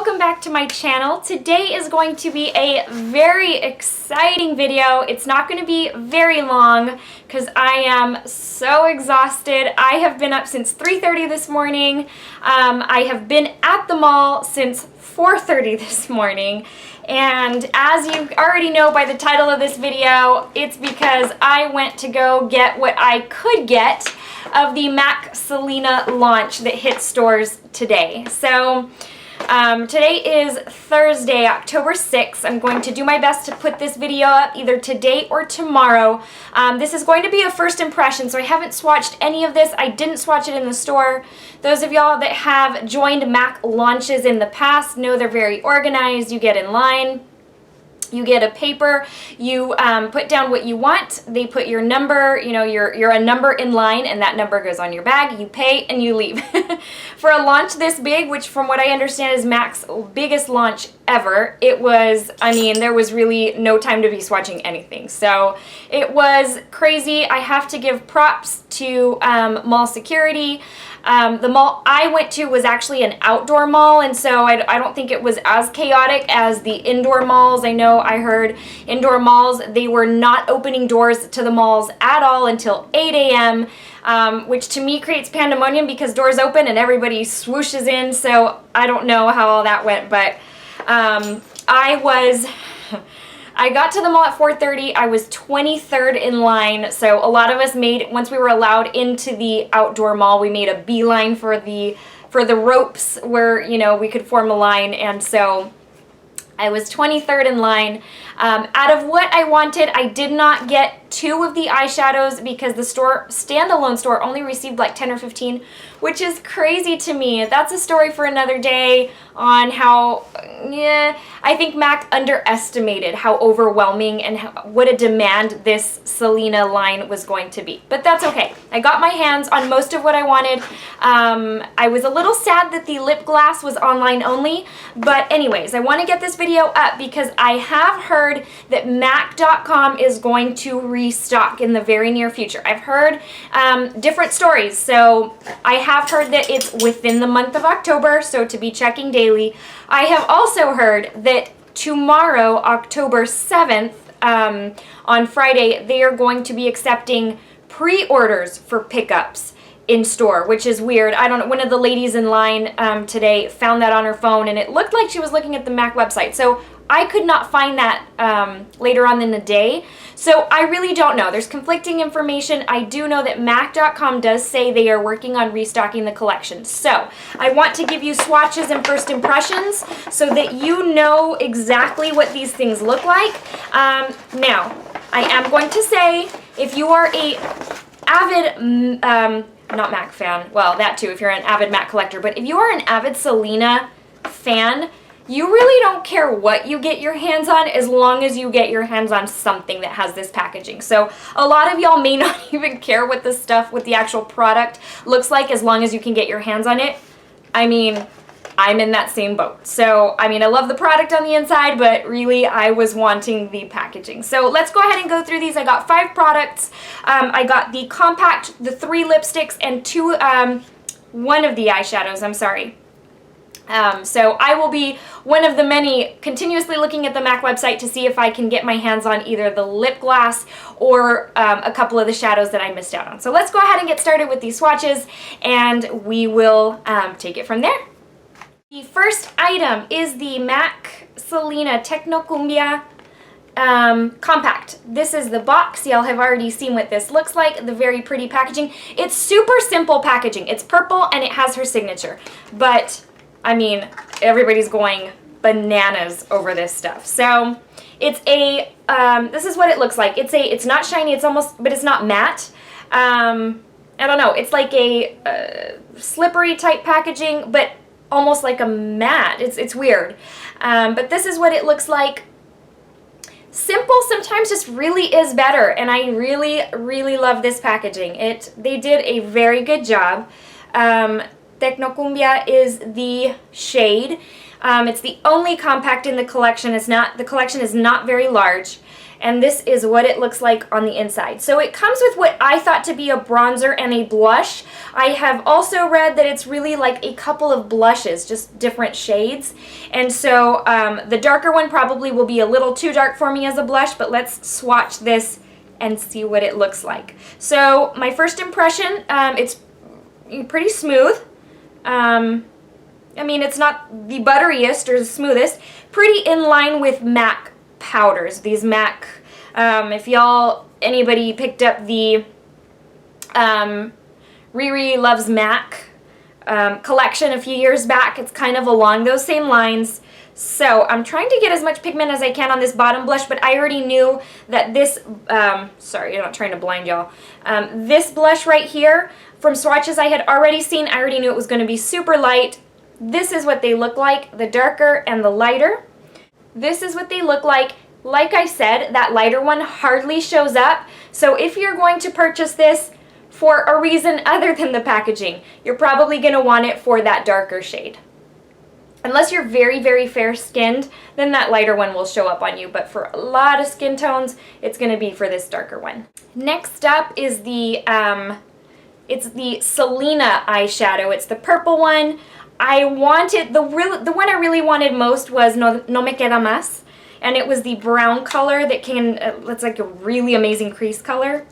welcome back to my channel. Today is going to be a very exciting video. It's not going to be very long because I am so exhausted. I have been up since 3:30 this morning. I have been at the mall since 4:30 this morning. And as you already know by the title of this video, it's because I went to go get what I could get of the MAC Selena launch that hit stores today. So today is Thursday, October 6th. I'm going to do my best to put this video up either today or tomorrow. This is going to be a first impression, so I haven't swatched any of this. I didn't swatch it in the store. Those of y'all that have joined MAC launches in the past know they're very organized. You get in line. You get a paper, you put down what you want, they put your number, you know, you're a number in line and that number goes on your bag, you pay and you leave. For a launch this big, which from what I understand is MAC's biggest launch ever, it was, I mean, there was really no time to be swatching anything. So it was crazy. I have to give props to mall security. The mall I went to was actually an outdoor mall, and so I don't think it was as chaotic as the indoor malls. I know I heard indoor malls, they were not opening doors to the malls at all until 8 a.m., which to me creates pandemonium because doors open and everybody swooshes in, so I don't know how all that went, but I got to the mall at 4:30. I was 23rd in line, so a lot of us made, once we were allowed into the outdoor mall, we made a beeline for the ropes where, you know, we could form a line, and so I was 23rd in line. Out of what I wanted, I did not get 2 of the eyeshadows because the standalone store only received like 10 or 15, which is crazy to me. That's a story for another day on how, I think MAC underestimated how overwhelming and what a demand this Selena line was going to be. But that's okay. I got my hands on most of what I wanted. I was a little sad that the lip gloss was online only, but anyways, I want to get this video up because I have heard that MAC.com is going to restock in the very near future. I've heard different stories, so I have heard that it's within the month of October, so to be checking daily. I have also heard that tomorrow, October 7th, on Friday, they are going to be accepting pre-orders for pickups in store, which is weird. I don't know, one of the ladies in line today found that on her phone, and it looked like she was looking at the MAC website, so I could not find that later on in the day, so I really don't know. There's conflicting information. I do know that MAC.com does say they are working on restocking the collection. So I want to give you swatches and first impressions so that you know exactly what these things look like. Now, I am going to say, if you are a avid, not MAC fan, well, that too, if you're an avid MAC collector, but if you are an avid Selena fan, you really don't care what you get your hands on as long as you get your hands on something that has this packaging. So a lot of y'all may not even care what the stuff with the actual product looks like as long as you can get your hands on it. I mean, I'm in that same boat. So, I mean, I love the product on the inside, but really I was wanting the packaging. So let's go ahead and go through these. I got 5 products. I got the compact, the 3 lipsticks, and 1 of the eyeshadows, I'm sorry. So I will be one of the many continuously looking at the MAC website to see if I can get my hands on either the lip gloss or a couple of the shadows that I missed out on. So let's go ahead and get started with these swatches and we will take it from there. The first item is the MAC Selena Techno Cumbia compact. This is the box. Y'all have already seen what this looks like, the very pretty packaging. It's super simple packaging. It's purple and it has her signature, but I mean, everybody's going bananas over this stuff. So it's a, this is what it looks like. It's not shiny, it's almost, but it's not matte. I don't know, it's like a slippery type packaging, but almost like a matte. It's weird. But this is what it looks like. Simple sometimes just really is better, and I really, really love this packaging. They did a very good job. Techno Cumbia is the shade. It's the only compact in the collection. The collection is not very large, and this is what it looks like on the inside. So it comes with what I thought to be a bronzer and a blush. I have also read that it's really like a couple of blushes, just different shades. And so the darker one probably will be a little too dark for me as a blush, but let's swatch this and see what it looks like. So my first impression, it's pretty smooth. I mean, it's not the butteriest or the smoothest. Pretty in line with MAC powders. These MAC, if anybody picked up the Riri Loves MAC collection a few years back, it's kind of along those same lines. So I'm trying to get as much pigment as I can on this bottom blush, but I already knew that this, sorry, I'm not trying to blind y'all. This blush right here, from swatches I had already seen, I already knew it was going to be super light. This is what they look like, the darker and the lighter. This is what they look like. Like I said, that lighter one hardly shows up. So if you're going to purchase this for a reason other than the packaging, you're probably going to want it for that darker shade. Unless you're very, very fair-skinned, then that lighter one will show up on you. But for a lot of skin tones, it's going to be for this darker one. Next up is the, it's the Selena eyeshadow. It's the purple one. I wanted, the one I really wanted most was No Me Queda Más. And it was the brown color that can, it's like a really amazing crease color.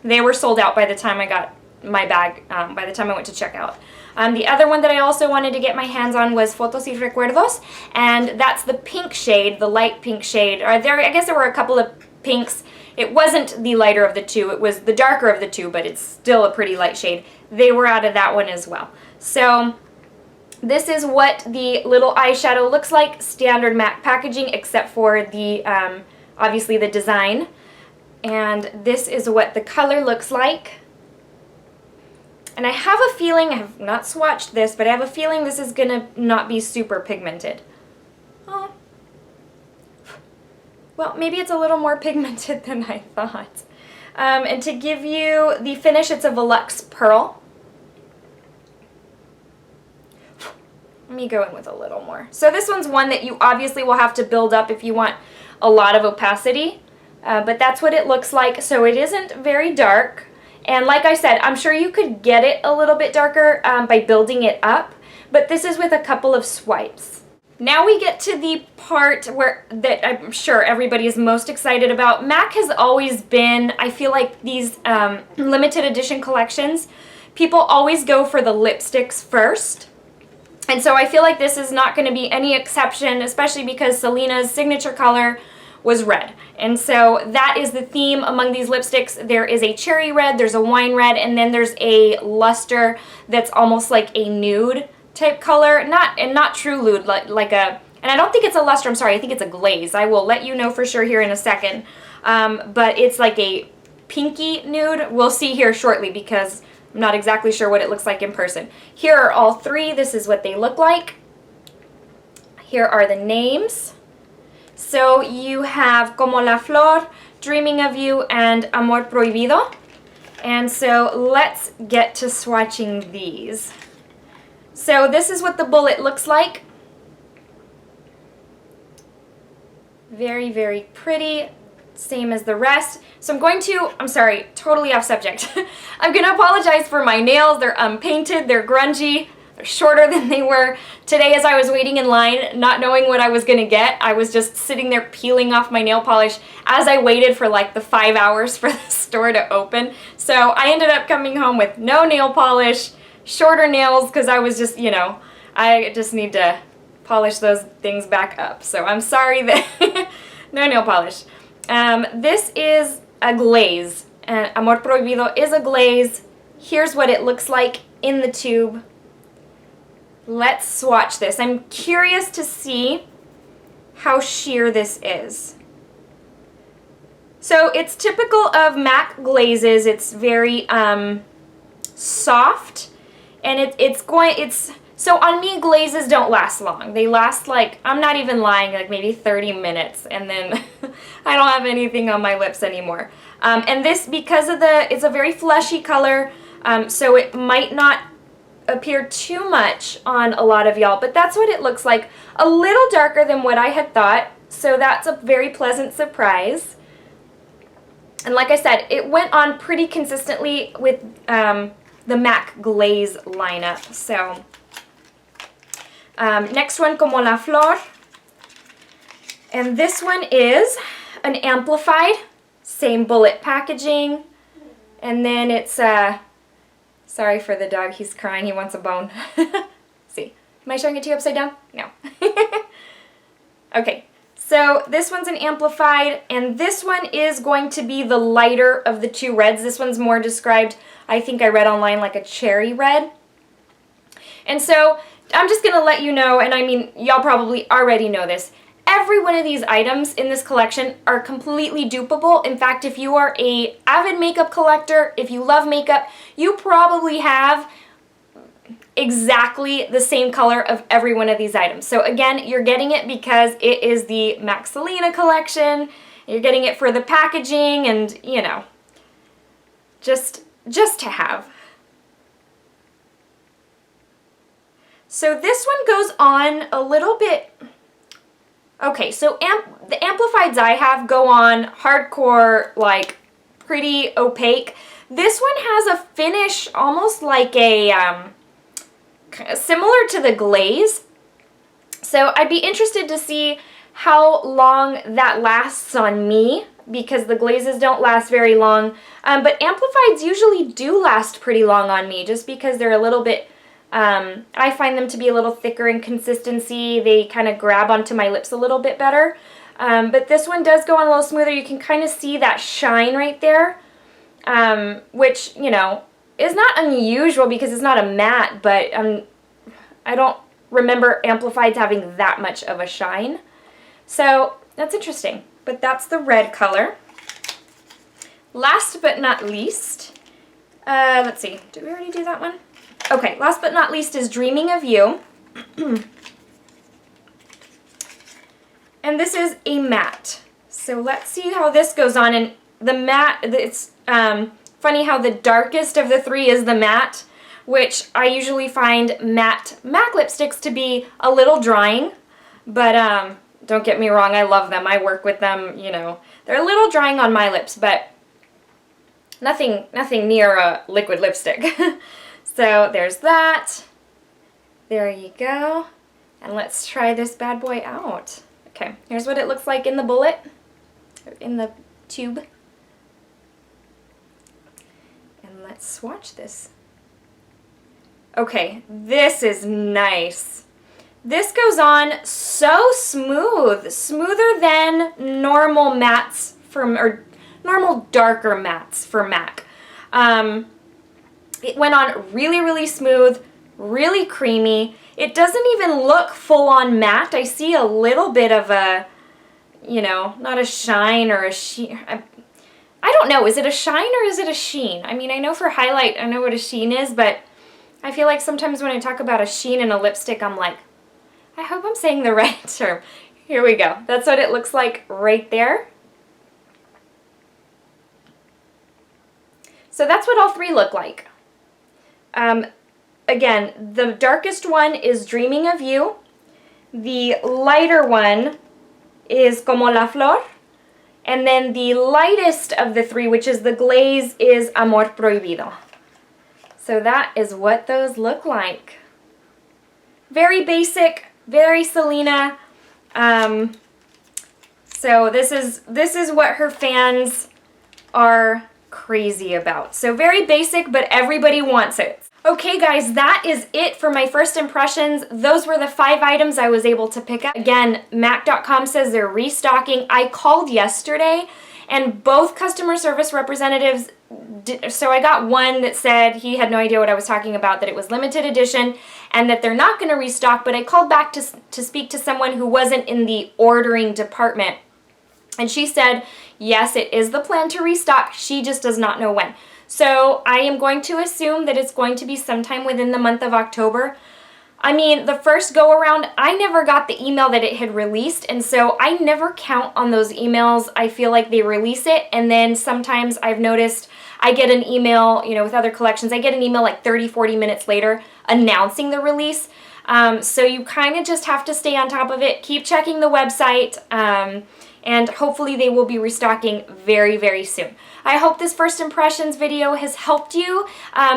They were sold out by the time I got my bag, by the time I went to checkout. The other one that I also wanted to get my hands on was Fotos y Recuerdos, and that's the pink shade, the light pink shade. I guess there were a couple of pinks. It wasn't the lighter of the two, it was the darker of the two, but it's still a pretty light shade. They were out of that one as well. So this is what the little eyeshadow looks like, standard MAC packaging, except for the, obviously the design. And this is what the color looks like. And I have a feeling, I have not swatched this, but I have a feeling this is going to not be super pigmented. Oh. Well, maybe it's a little more pigmented than I thought. And to give you the finish, it's a Volux Pearl. Let me go in with a little more. So this one's one that you obviously will have to build up if you want a lot of opacity. But that's what it looks like. So it isn't very dark. And like I said, I'm sure you could get it a little bit darker by building it up, but this is with a couple of swipes. Now we get to the part that I'm sure everybody is most excited about. MAC has always been, I feel like these limited edition collections, people always go for the lipsticks first. And so I feel like this is not going to be any exception, especially because Selena's signature color was red. And so that is the theme among these lipsticks. There is a cherry red, there's a wine red, and then there's a luster that's almost like a nude type color. Not true nude, like a, and I don't think it's a luster, I'm sorry, I think it's a glaze. I will let you know for sure here in a second. But it's like a pinky nude. We'll see here shortly because I'm not exactly sure what it looks like in person. Here are all three. This is what they look like. Here are the names. So you have Como la Flor, Dreaming of You, and Amor Prohibido. And so let's get to swatching these. So this is what the bullet looks like. Very, very pretty. Same as the rest. So I'm sorry, totally off subject. I'm going to apologize for my nails. They're unpainted, they're grungy. They're shorter than they were. Today as I was waiting in line, not knowing what I was going to get, I was just sitting there peeling off my nail polish as I waited for like the 5 hours for the store to open. So I ended up coming home with no nail polish, shorter nails, because I was just, I just need to polish those things back up. So I'm sorry that no nail polish. This is a glaze, and Amor Prohibido is a glaze. Here's what it looks like in the tube. Let's swatch this. I'm curious to see how sheer this is. So it's typical of MAC glazes. It's very soft, and so on me, glazes don't last long. They last like, I'm not even lying, like maybe 30 minutes, and then I don't have anything on my lips anymore. And this, because of it's a very fleshy color, so it might not appear too much on a lot of y'all, but that's what it looks like. A little darker than what I had thought, so that's a very pleasant surprise. And like I said, it went on pretty consistently with the MAC Glaze lineup. So next one, Como la Flor. And this one is an amplified, same bullet packaging. And then it's, sorry for the dog, he's crying, he wants a bone. See, am I showing it to you upside down? No. Okay, so this one's an amplified, and this one is going to be the lighter of the two reds. This one's more described, I think I read online, like a cherry red. And so I'm just going to let you know, and I mean, y'all probably already know this, every one of these items in this collection are completely dupable. In fact, if you are an avid makeup collector, if you love makeup, you probably have exactly the same color of every one of these items. So again, you're getting it because it is the MAC Selena collection. You're getting it for the packaging and, you know, just to have. So this one goes on a little bit. Okay, so the amplifieds I have go on hardcore, like pretty opaque. This one has a finish almost like a similar to the glaze. So I'd be interested to see how long that lasts on me, because the glazes don't last very long. But amplifieds usually do last pretty long on me, just because they're a little bit, I find them to be a little thicker in consistency. They kind of grab onto my lips a little bit better. But this one does go on a little smoother. You can kind of see that shine right there, which, you know, is not unusual because it's not a matte, but I don't remember amplifieds having that much of a shine. So that's interesting. But that's the red color. Last but not least, let's see, did we already do that one? Okay, last but not least is Dreaming of You. And this is a matte. So let's see how this goes on. And the matte, it's funny how the darkest of the three is the matte, which I usually find matte MAC lipsticks to be a little drying. But don't get me wrong, I love them. I work with them, you know. They're a little drying on my lips, but nothing near a liquid lipstick. So there's that. There you go. And let's try this bad boy out. Okay, here's what it looks like in the bullet, or in the tube. And let's swatch this. Okay, this is nice. This goes on so smooth, smoother than normal mattes or normal darker mattes for MAC. It went on really, really smooth, really creamy. It doesn't even look full on matte. I see a little bit of a, you know, not a shine or a sheen. I don't know, is it a shine or is it a sheen? I mean, I know for highlight, I know what a sheen is, but I feel like sometimes when I talk about a sheen in a lipstick, I'm like, I hope I'm saying the right term. Here we go. That's what it looks like right there. So that's what all three look like. Again, the darkest one is Dreaming of You. The lighter one is Como la Flor. And then the lightest of the three, which is the glaze, is Amor Prohibido. So that is what those look like. Very basic, very Selena. So this is what her fans are crazy about. So very basic, but everybody wants it. Okay guys, that is it for my first impressions. Those were the 5 items I was able to pick up. Again, MAC.com says they're restocking. I called yesterday and both customer service representatives so I got one that said he had no idea what I was talking about, that it was limited edition and that they're not going to restock, but I called back to speak to someone who wasn't in the ordering department. And she said, yes, it is the plan to restock. She just does not know when. So I am going to assume that it's going to be sometime within the month of October. I mean, the first go around, I never got the email that it had released, and so I never count on those emails. I feel like they release it, and then sometimes I've noticed I get an email, you know, with other collections, I get an email like 30, 40 minutes later announcing the release. So you kind of just have to stay on top of it. Keep checking the website. and hopefully they will be restocking very, very soon. I hope this first impressions video has helped you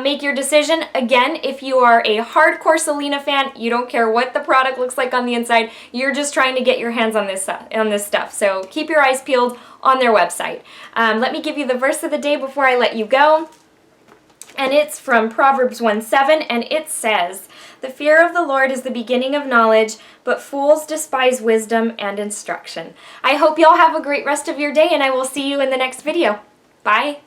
make your decision. Again, if you are a hardcore Selena fan, you don't care what the product looks like on the inside, you're just trying to get your hands on this stuff. So keep your eyes peeled on their website. Let me give you the verse of the day before I let you go. And it's from Proverbs 1:7, and it says, "The fear of the Lord is the beginning of knowledge, but fools despise wisdom and instruction." I hope y'all have a great rest of your day, and I will see you in the next video. Bye!